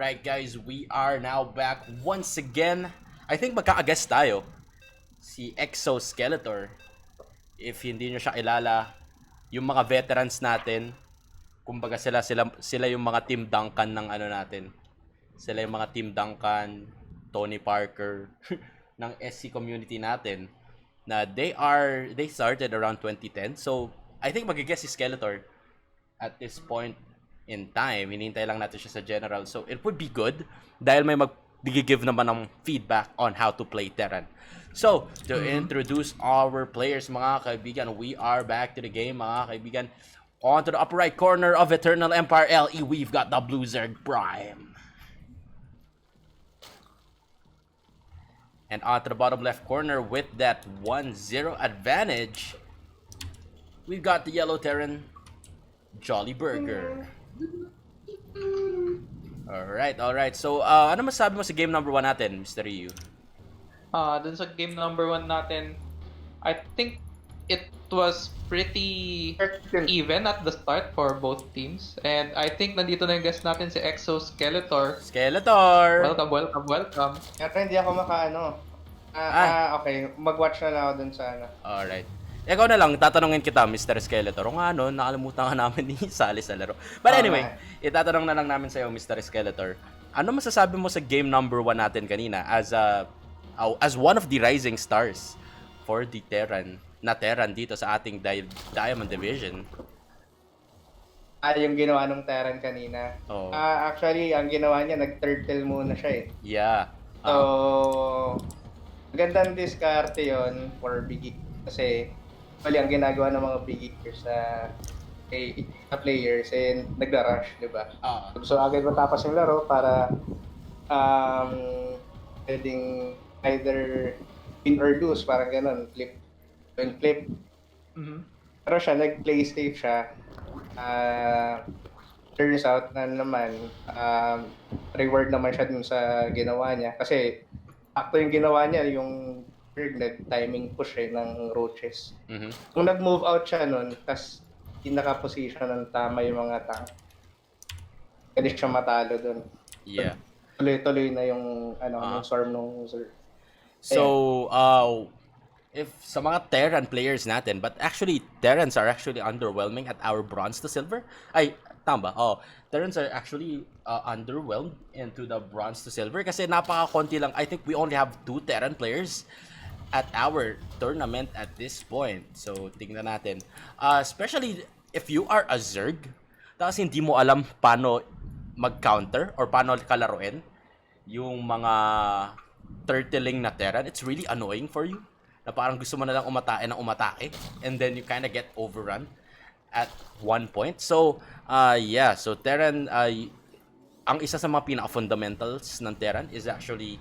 Alright guys, we are now back once again. I think magkaka-guest tayo. Si Exoskeletor. If hindi nyo siya kilala, yung mga veterans natin, kumbaga sila yung mga Team Duncan ng ano natin. Sila yung mga Team Duncan, Tony Parker ng SC community natin na they started around 2010. So, I think mag-guest si Skeletor at this point in time. Hinihintay lang natin siya sa general. So, it would be good dahil may mag-give naman ng feedback on how to play Terran. So, to introduce our players, mga kaibigan, we are back to the game, mga kaibigan. On to the upper right corner of Eternal Empire LE, we've got the Blue Zerg Prime. And on to the bottom left corner with that 1-0 advantage, we've got the Yellow Terran, JollyBurger. Alright. So, ano masabi mo sa game number 1 natin, Mr. Riyeou? Dun sa game number 1 natin, I think it was pretty even at the start for both teams. And I think nandito na yung guest natin si Exoskeletor. Skeletor! Welcome. Yata hindi ako makaano. Okay. Mag-watch na lang ako dun sa ano. Alright. Ikaw na lang, tatanungin kita, Mr. Skeletor. O nga, no, nakalimutan ka namin ni Sali sa laro. But anyway, itatanong na lang namin sa'yo, Mr. Skeletor. Ano masasabi mo sa game number 1 natin kanina as one of the rising stars for the Terran dito sa ating Diamond Division? Yung ginawa ng Terran kanina. Oh. Actually, ang ginawa niya, nag-turtle muna siya eh. Yeah. So, magandang diskarte yon for big kasi bali ang ginagawa ng mga big hitters sa players and nagra-rush, di ba? So agad matapos yung laro para pwedeng either win or lose, parang ganun, flip. Pero siya, nag-play safe siya. Turns out na naman, reward naman siya dun sa ginawa niya. Kasi, akto yung ginawa niya, yung nag-timing push ng roaches. Kung nag-move out siya nun, tas naka-position ng tama yung mga tank, pwede siya matalo dun. Yeah. Tuloy-tuloy na yung yung storm ng user. So, if sa mga Terran players natin, but actually, Terrans are actually underwhelming at our bronze to silver. Ay, tama ba? Terrans are actually underwhelmed into the bronze to silver kasi napaka-konti lang. I think we only have 2 Terran players at our tournament at this point. So, tingnan natin. Especially if you are a Zerg, tapos hindi mo alam paano mag-counter or paano kalaruin yung mga turtling na Terran, it's really annoying for you. Na parang gusto mo na lang umatake and then you kind of get overrun at one point. So, so Terran, ang isa sa mga pinaka-fundamentals ng Terran is actually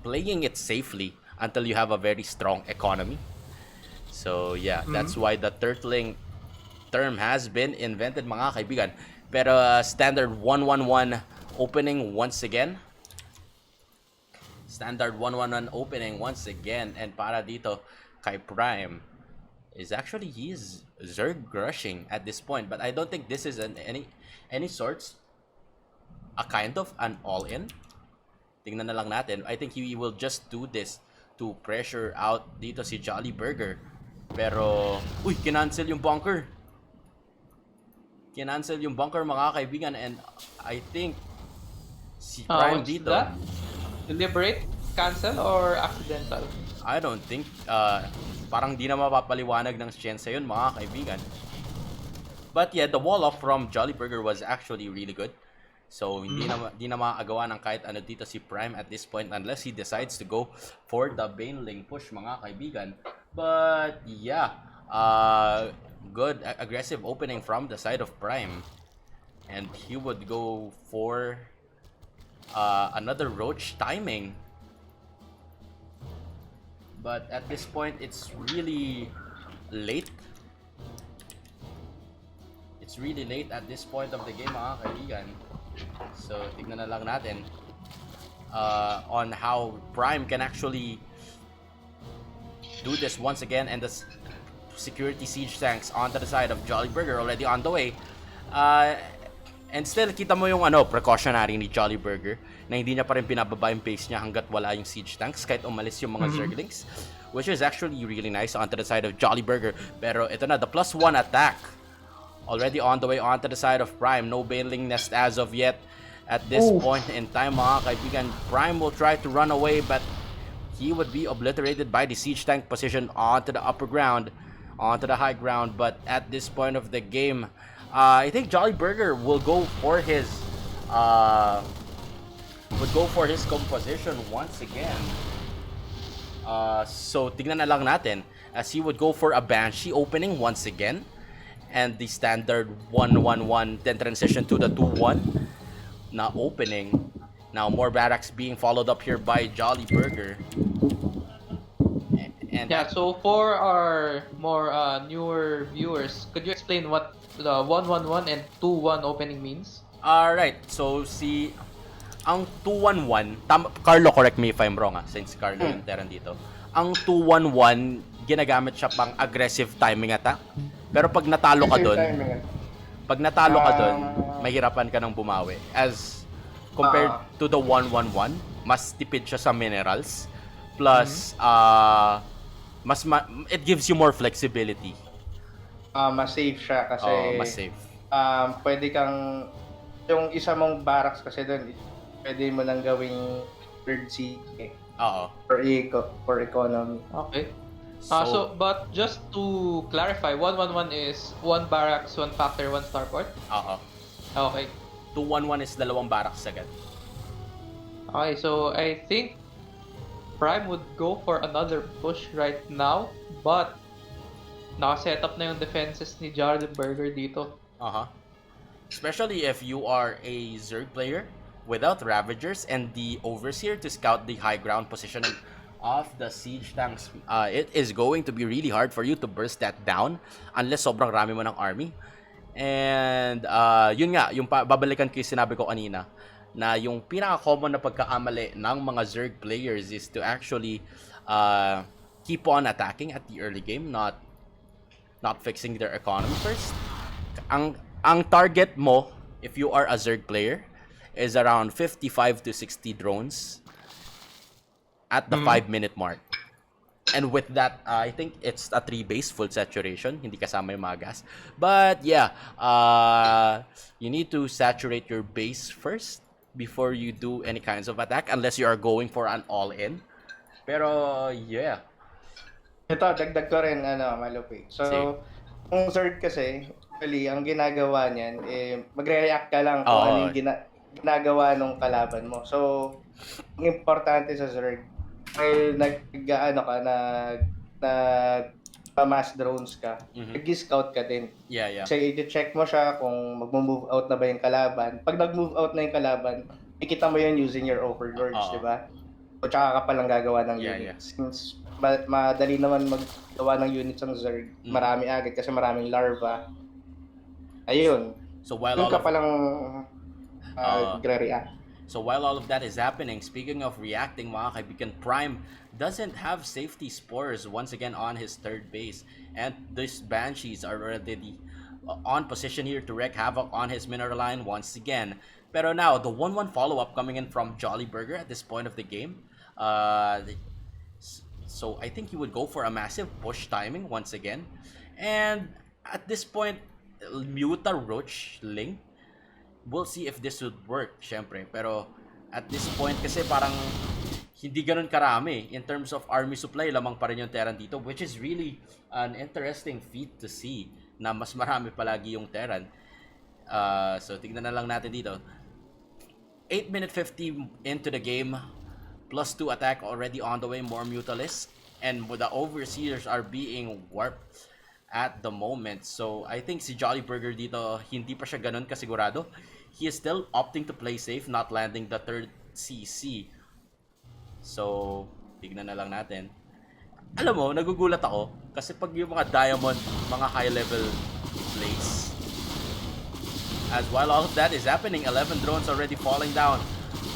playing it safely until you have a very strong economy. So, yeah, that's why the turtling term has been invented, mga kaibigan. Pero standard 1-1-1 opening once again. Standard 1-1-1 opening once again. And para dito kay Prime is actually he's Zerg rushing at this point. But I don't think this is any sorts a kind of an all-in. Tingnan na lang natin. I think he will just do this to pressure out dito si JollyBurger. Pero, kinancel yung bunker. Kinancel yung bunker, mga kaibigan. And I think si Prime dito. That? Deliberate, cancel, or accidental? I don't think. Parang di na mapapaliwanag ng science yun, mga kaibigan. But yeah, the wall off from JollyBurger was actually really good. So, hindi na makagawa ng kahit ano dito si Prime at this point unless he decides to go for the Baneling push, mga kaibigan. But, yeah. Good, aggressive opening from the side of Prime. And he would go for another roach timing. But at this point, it's really late. It's really late at this point of the game, mga kaibigan. So, tignan na lang natin on how Prime can actually do this once again. And the security siege tanks onto the side of JollyBurger already on the way. And still, kita mo yung precautionary ni JollyBurger na hindi niya pa rin pinababa yung pace niya hanggat wala yung siege tanks kahit umalis yung mga Zerglings. Which is actually really nice onto the side of JollyBurger. Pero ito na, the +1 attack. Already on the way onto the side of Prime. No bailing nest as of yet. At this point in time, mga kaibigan, Prime will try to run away but he would be obliterated by the siege tank position onto the upper ground, onto the high ground. But at this point of the game, I think JollyBurger will go for his composition once again. So tignan na lang natin as he would go for a Banshee opening once again, and the standard 1-1-1 then transition to the 2-1 na opening. Now more barracks being followed up here by JollyBurger. And Yeah, so for our more newer viewers, could you explain what the 1-1-1 and 2-1 opening means? Alright, so ang 2-1-1, Carlo, correct me if I'm wrong since Carlo yung Terran dito. Ang 2-1-1, ginagamit siya pang aggressive timing attack. Pero pag natalo ka doon, mahirapan ka nang bumawi. As compared to the 1-1-1, mas tipid siya sa minerals. Plus, it gives you more flexibility. Mas safe siya kasi mas safe. Pwede kang yung isa mong barracks kasi doon pwede mo nang gawing third siege for economy. Okay. But just to clarify, 1-1-1 is 1 barracks, 1 factor, 1 starport? Okay. 2-1-1 is 2 barracks agad. Okay, so I think Prime would go for another push right now, but naka-set up na yung defenses ni JollyBurger dito. Especially if you are a Zerg player without Ravagers and the Overseer to scout the high ground positioning of the siege tanks. It is going to be really hard for you to burst that down unless sobrang rami mo ng army. And yun nga, yung babalikan ko yung sinabi ko kanina na yung pinaka-common na pagkakamali ng mga Zerg players is to actually keep on attacking at the early game, not fixing their economy first. Ang target mo, if you are a Zerg player, is around 55 to 60 drones at the 5-minute mark. And with that, I think it's a 3-base full saturation, hindi kasama yung mga gas. But yeah, you need to saturate your base first before you do any kinds of attack, unless you are going for an all-in. Pero yeah. Ito, dagdag ko rin, Malupi. So, kung Zerg kasi, actually, ang ginagawa niyan, magre-react ka lang kung ano yung ginagawa ng kalaban mo. So, ang importante sa Zerg, ay nag-mass drones ka, nag-scout ka din. Yeah. Kasi i-check mo siya kung mag-move out na ba yung kalaban. Pag nag-move out na yung kalaban, ikita mo yun using your overlords, di ba? O tsaka ka palang gagawa ng units. Since madali naman maggawa ng units ng Zerg, marami agad kasi maraming larva. Ayun. So while doon ka palang react. So while all of that is happening, speaking of reacting, mga kaibigan, Prime doesn't have safety spores once again on his third base. And these Banshees are already on position here to wreak havoc on his mineral line once again. Pero now, the 1-1 follow-up coming in from JollyBurger at this point of the game. So I think he would go for a massive push timing once again. And at this point, Muta Roach Link, we'll see if this would work, syempre. Pero at this point kasi parang hindi ganun karami in terms of army supply, lamang pa rin yung Terran dito, which is really an interesting feat to see na mas marami palagi yung Terran. So tignan na lang natin dito. 8-minute 50 into the game, +2 attack already on the way, more Mutalisks, and the Overseers are being warped at the moment. So I think si JollyBurger dito, hindi pa siya ganun kasigurado. He is still opting to play safe, not landing the third CC. So, tignan na lang natin. Alam mo, nagugulat ako kasi pag yung mga diamond, mga high level plays. As while all of that is happening, 11 drones already falling down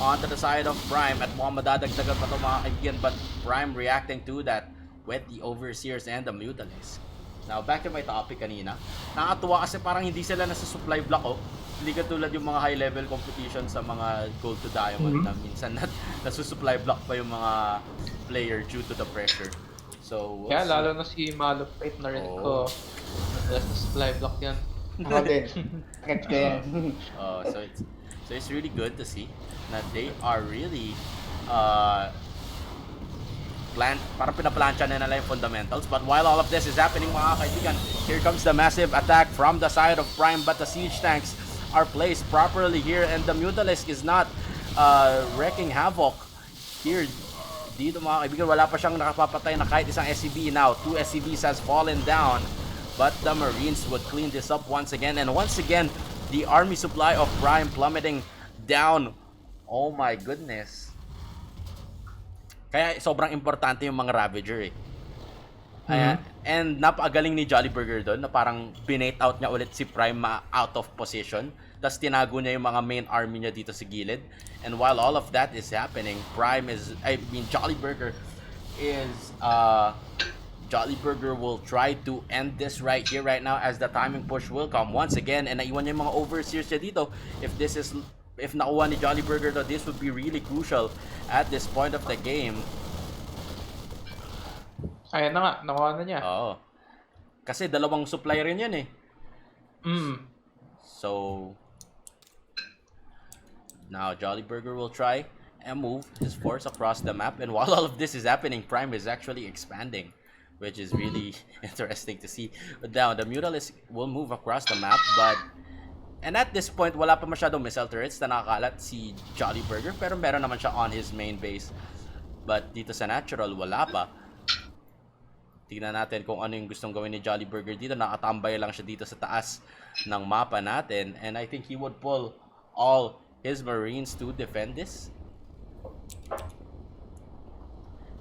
onto the side of Prime at mukhang madadagdagan pa ito mga kaibigan, but Prime reacting to that with the Overseers and the Mutalisks. Now, back to my topic kanina. Nakakatuwa kasi parang hindi sila nasa supply block Hindi katulad yung mga high-level competition sa mga gold to diamond na minsan nasusupply block pa yung mga player due to the pressure. So, we'll Kaya see. lalo na si Malupit narinig ko. Madalas na supply block yan. Ako din. Sakit ko yan. So it's really good to see that they are really uh, parang pinaplansya na nila yung fundamentals. But while all of this is happening, mga kaibigan, here comes the massive attack from the side of Prime, but the siege tanks are placed properly here, and the Mutalisk is not wrecking havoc here. Dito mga kaibigan, wala pa siyang nakapapatay na kahit isang SCV now. 2 SCVs has fallen down, but the Marines would clean this up once again, and once again, the army supply of Prime plummeting down. Oh my goodness. Kaya sobrang importante yung mga Ravager eh. Ayan. And napakagaling ni JollyBurger doon na parang binate out niya ulit si Prime out of position. Tapos tinago niya yung mga main army niya dito sa gilid. And while all of that is happening, JollyBurger will try to end this right here, right now, as the timing push will come once again. And naiwan niya yung mga overseers niya dito. If nakuha ni JollyBurger to, this would be really crucial at this point of the game. Ayan na nga, nakuha na niya. Oo. Kasi dalawang supply rin yan eh. So, now JollyBurger will try and move his force across the map. And while all of this is happening, Prime is actually expanding, which is really interesting to see. But now, the Mutalisk will move across the map, and at this point, wala pa masyadong missile turrets na nakakalat si JollyBurger, pero meron naman siya on his main base. But dito sa natural, wala pa. Tingnan natin kung ano yung gustong gawin ni JollyBurger dito. Nakatambay lang siya dito sa taas ng mapa natin. And I think he would pull all his Marines to defend this.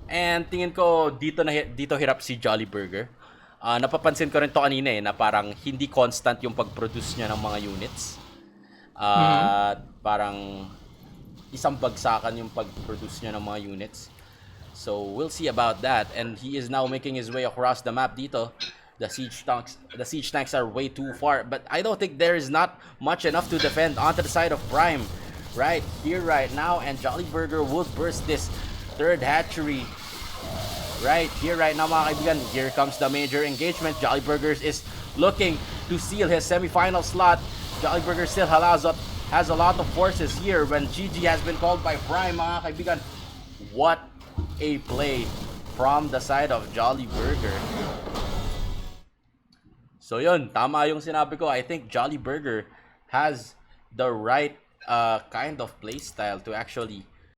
And tingin ko dito hirap si JollyBurger. Napapansin ko rin to kanina na parang hindi constant yung pag-produce niya ng mga units. Parang isang bagsakan yung pag-produce niya ng mga units. So we'll see about that. And he is now making his way across the map dito. The siege tanks are way too far, but I don't think there is not much enough to defend onto the side of Prime right here, right now. And JollyBurger would burst this third hatchery right here, right now, mga kaibigan. Here comes the major engagement. JollyBurger is looking to seal his semi-final slot. JollyBurger still has a lot of forces here when GG has been called by Prime, mga kaibigan. What a play from the side of JollyBurger. So yun, tama yung sinabi ko. I think JollyBurger has the right kind of playstyle to actually